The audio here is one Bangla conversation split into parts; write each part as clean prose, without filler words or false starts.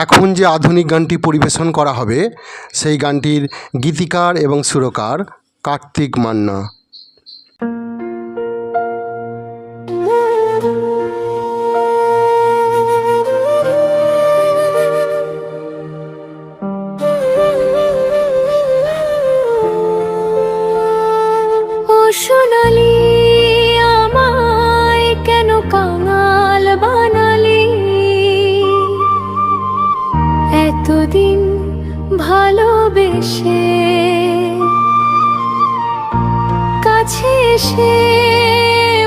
এখন যে আধুনিক গানটি পরিবেশন করা হবে সেই গানটির গীতিকার এবং সুরকার কার্তিক মান্না। সোনালি আমায় কেন কাঙাল বানালি, এতদিন ভালোবেসে কাছে এসে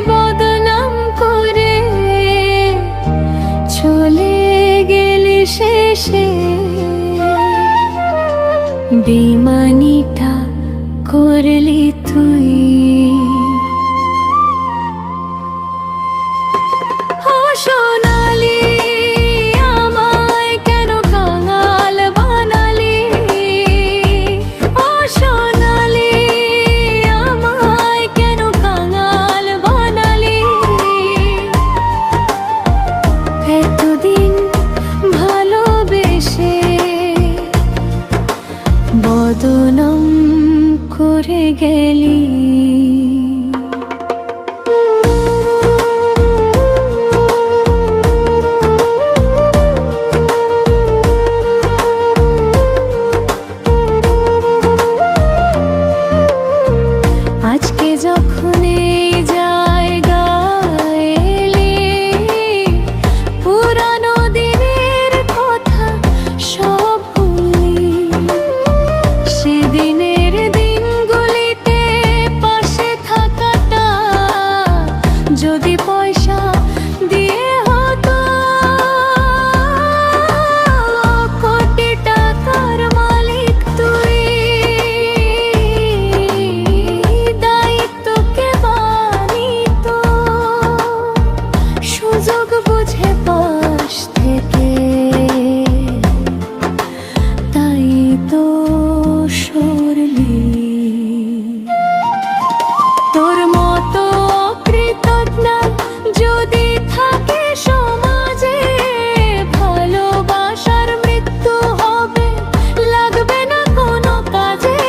বদনাম করে চলে গেলি শেষে। বেমানিটা করলি তুই, সোনালি আমায় কেন কাঙাল বানালি, ও সোনালি আমায় কেন কাঙাল বানালি, এতদিন ভালোবেসে বদনাম করে গেলি। আজকে যখন এই জায়গায় এলি, পুরানো দিনের কথা সব ভুলি। সেদিনের দিনগুলিতে পাশে থাকাটা যদি পয়সা দিয়ে হতো, কোটি টাকার মালিক তুই। সুযোগ বুঝে পাশ থেকে তাই তো সরলি। তোর মতো অকৃতজ্ঞ যদি থাকে সমাজে, ভালোবাসার মৃত্যু হবে, লাগবে না কোনো কাজে।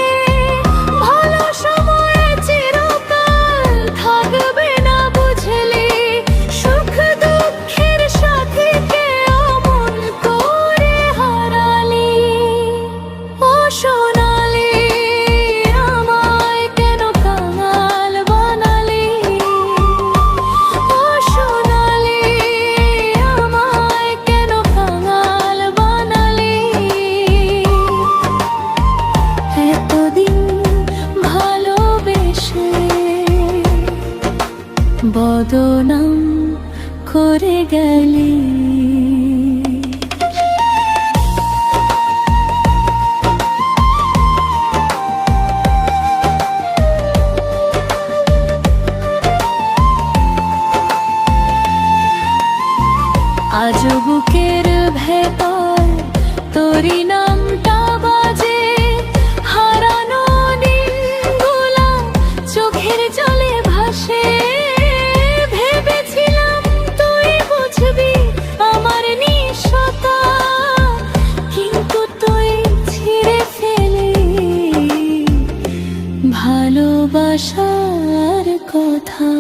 ভালো সময়ে চিরকাল থাকবে না বুঝলি, সুখ দুঃখের সাথীকে অমন করে হারালি। ও সোনালি আমায় কেন কাঙাল বানালি, ও সোনালি আমায় কেন কাঙাল বানালি, এতদিন ভালোবেসে বদনাম করে গেলি। আজ বুকের ভেতর তোরি নামটা বাজে, হারানো দিনগুলা চোখের জলে ভাসে। ভেবেছিলাম তুই বুঝবি আমার নিঃস্বতা, কিন্তু তুই ছিঁড়ে ফেলি ভালোবাসার কথা।